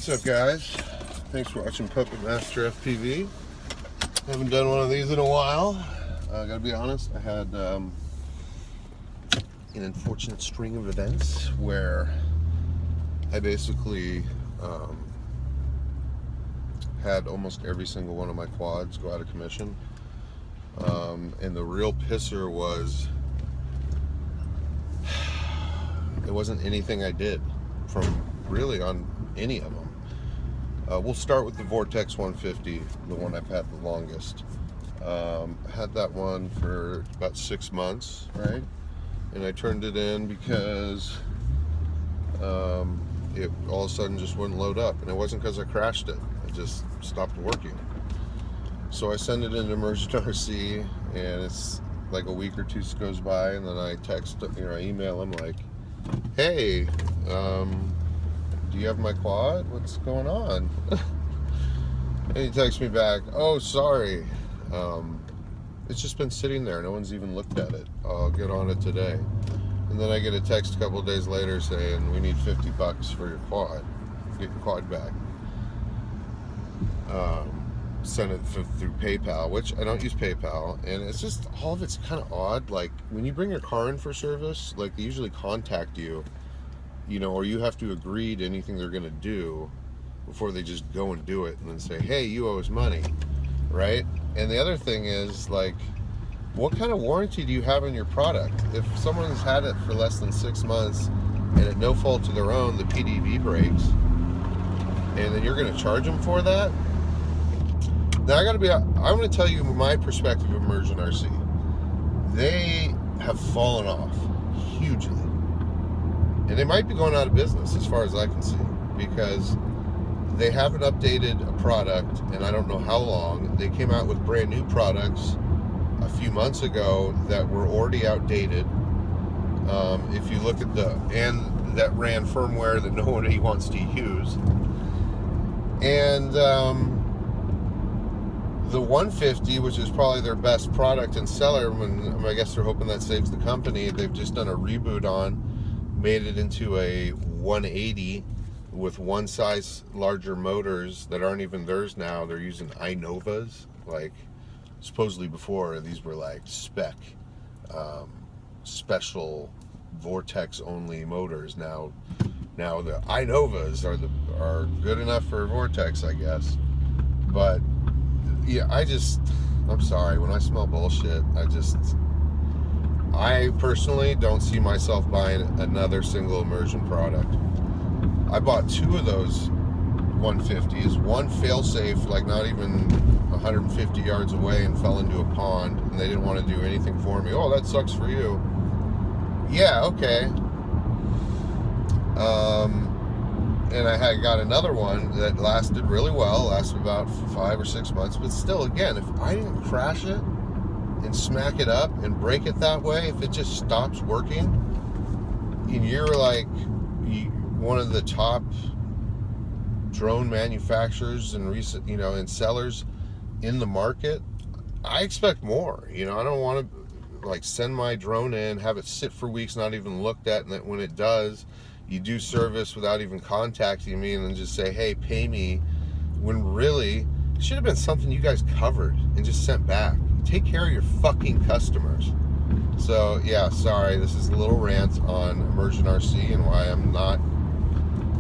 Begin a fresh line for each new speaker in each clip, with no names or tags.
What's up, guys? Thanks for watching PuppetMasterFPV. Haven't done one of these in a while. I gotta be honest, I had an unfortunate string of events where I basically had almost every single one of my quads go out of commission. And the real pisser was it wasn't anything I did from really on any of them. We'll start with the Vortex 150, the one I've had the longest. Had that one for about 6 months, right? And I turned it in because it all of a sudden just wouldn't load up, and it wasn't because I crashed it. It just stopped working. So I send it into Immersion RC, and it's like a week or two goes by, and then I text, I email him like, "Hey, do you have my quad? What's going on?" And he texts me back, "Oh, sorry. It's just been sitting there. No one's even looked at it. I'll get on it today." And then I get a text a couple of days later saying, "We need $50 for your quad. Get your quad back." Send it through PayPal, which I don't use PayPal, and it's just all of it's kind of odd. Like when you bring your car in for service, like they usually contact you, or you have to agree to anything they're gonna do before they just go and do it and then say, "Hey, you owe us money," right? And the other thing is, like, what kind of warranty do you have on your product? If someone's had it for less than 6 months and at no fault to their own, the PDB breaks, and then you're gonna charge them for that? Now I'm gonna tell you my perspective of Immersion RC. They have fallen off hugely. And they might be going out of business as far as I can see, because they haven't updated a product in I don't know how long. They came out with brand new products a few months ago that were already outdated. If you look at that ran firmware that nobody wants to use. And the 150, which is probably their best product and seller, I guess they're hoping that saves the company, they've just done a reboot on, made it into a 180 with one size larger motors that aren't even theirs now. They're using iNovas. Like, supposedly before, these were like special Vortex only motors. Now the iNovas are good enough for Vortex, I guess. But yeah, I'm sorry, when I smell bullshit, I personally don't see myself buying another single Immersion product. I bought 2 of those 150s, one fail-safe, like not even 150 yards away, and fell into a pond, and they didn't want to do anything for me. "Oh, that sucks for you." Yeah, okay. And I got another one that lasted really well, lasted about 5 or 6 months, but still, again, if I didn't crash it and smack it up and break it that way, if it just stops working, and you're like one of the top drone manufacturers and and sellers in the market, I expect more. I don't want to like send my drone in, have it sit for weeks, not even looked at, and then when it does, you do service without even contacting me and then just say, "Hey, pay me," when really it should have been something you guys covered and just sent back. Take care of your fucking customers. So yeah, sorry, this is a little rant on Immersion RC and why I'm not,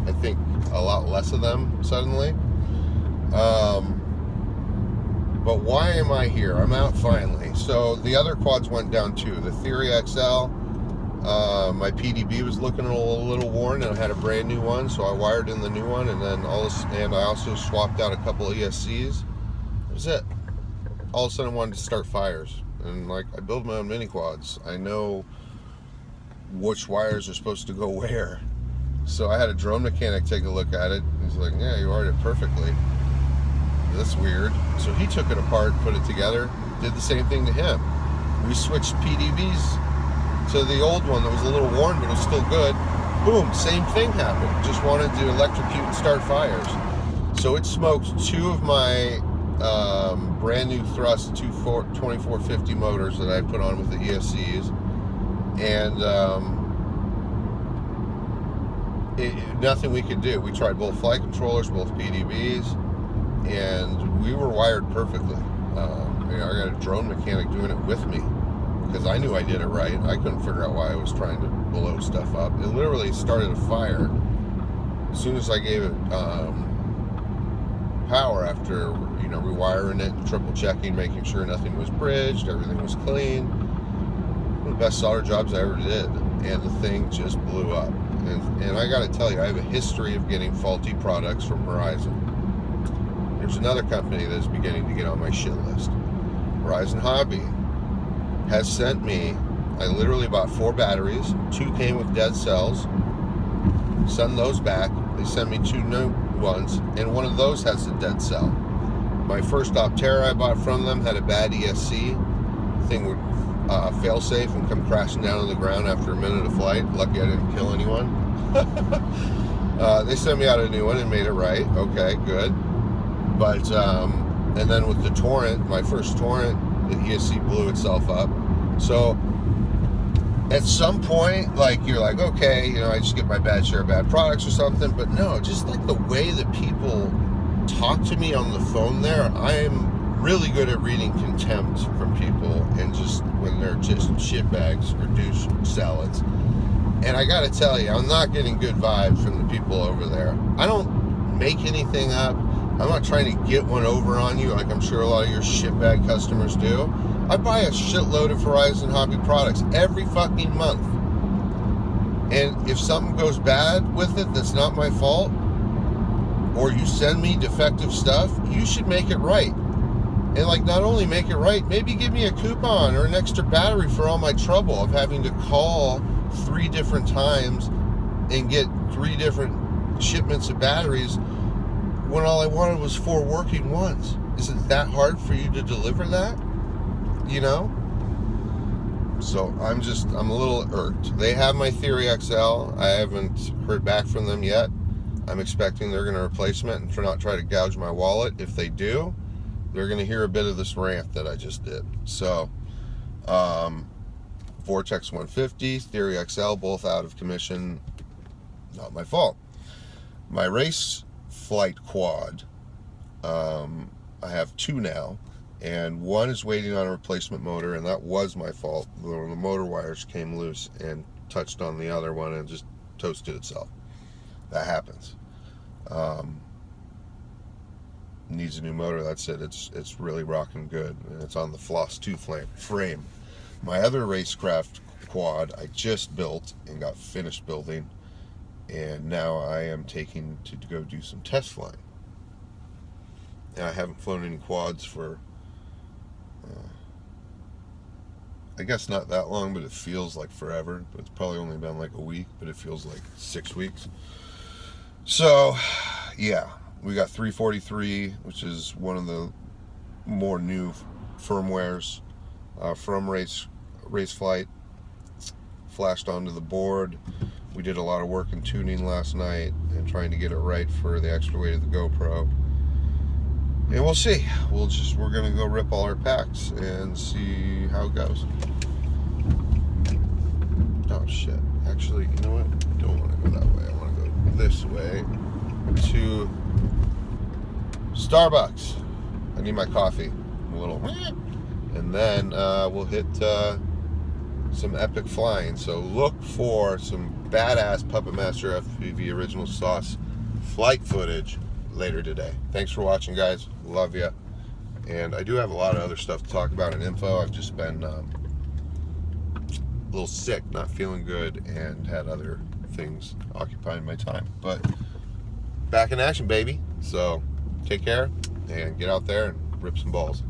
I think, a lot less of them suddenly. But why am I here? I'm out finally. So the other quads went down too. The Theory XL, my PDB was looking a little worn, and I had a brand new one, so I wired in the new one, and then I also swapped out a couple of ESCs. That was it. All of a sudden I wanted to start fires, and like, I build my own mini quads. I know which wires are supposed to go where. So I had a drone mechanic take a look at it. He's like, "Yeah, you wired it perfectly. That's weird." So he took it apart, put it together, did the same thing to him. We switched PDBs to the old one that was a little worn, but it was still good. Boom, same thing happened. Just wanted to electrocute and start fires. So it smoked 2 of my brand new thrust 2450 motors that I put on with the ESCs, and nothing we could do. We tried both flight controllers, both PDBs, and we were wired perfectly. I got a drone mechanic doing it with me because I knew I did it right. I couldn't figure out why I was trying to blow stuff up. It literally started a fire as soon as I gave it power, after rewiring it and triple checking, making sure nothing was bridged, everything was clean. One of the best solder jobs I ever did, and the thing just blew up. And I got to tell you, I have a history of getting faulty products from Horizon. There's another company that's beginning to get on my shit list. Horizon Hobby has sent me, I literally bought 4 batteries, 2 came with dead cells, send those back. They sent me 2 new ones, and one of those has a dead cell. My first Optera I bought from them had a bad ESC. Thing would fail safe and come crashing down on the ground after a minute of flight. Lucky I didn't kill anyone. They sent me out a new one and made it right. Okay, good. But and then with the Torrent, my first Torrent, the ESC blew itself up. So at some point, like, you're like, okay, I just get my bad share of bad products or something. But no, just like the way that people talk to me on the phone there, I'm really good at reading contempt from people, and just when they're just shitbags or douche salads. And I gotta tell you, I'm not getting good vibes from the people over there. I don't make anything up. I'm not trying to get one over on you like I'm sure a lot of your shitbag customers do. I buy a shitload of Horizon Hobby products every fucking month. And if something goes bad with it that's not my fault, or you send me defective stuff, you should make it right. And like, not only make it right, maybe give me a coupon or an extra battery for all my trouble of having to call 3 different times and get 3 different shipments of batteries when all I wanted was 4 working ones. Is it that hard for you to deliver that? So I'm a little irked. They have my Theory XL. I haven't heard back from them yet. I'm expecting they're going to replace it and not try to gouge my wallet. If they do, they're going to hear a bit of this rant that I just did. So, Vortex 150, Theory XL, both out of commission. Not my fault. My race flight quad, I have 2 now, and one is waiting on a replacement motor, and that was my fault. The motor wires came loose and touched on the other one and just toasted itself. That happens. Needs a new motor. That's it. It's really rocking good, and it's on the Floss 2 frame. My other racecraft quad I just built and got finished building, and now I am taking to go do some test flying. And I haven't flown any quads for I guess not that long, but it feels like forever. But it's probably only been like a week, but it feels like 6 weeks. So yeah, we got 343, which is one of the more new firmwares from Race Flight, flashed onto the board. We did a lot of work in tuning last night and trying to get it right for the extra weight of the GoPro. And we'll see. We're gonna go rip all our packs and see how it goes. Oh shit. Actually, you know what? I don't want to go that way. I want to go this way to Starbucks. I need my coffee. A little. And then we'll hit some epic flying. So look for some badass PuppetMasterFPV original sauce flight footage later today. Thanks for watching, guys. Love ya. And I do have a lot of other stuff to talk about and info. I've just been a little sick, not feeling good, and had other things occupying my time. But back in action, baby. So take care and get out there and rip some balls.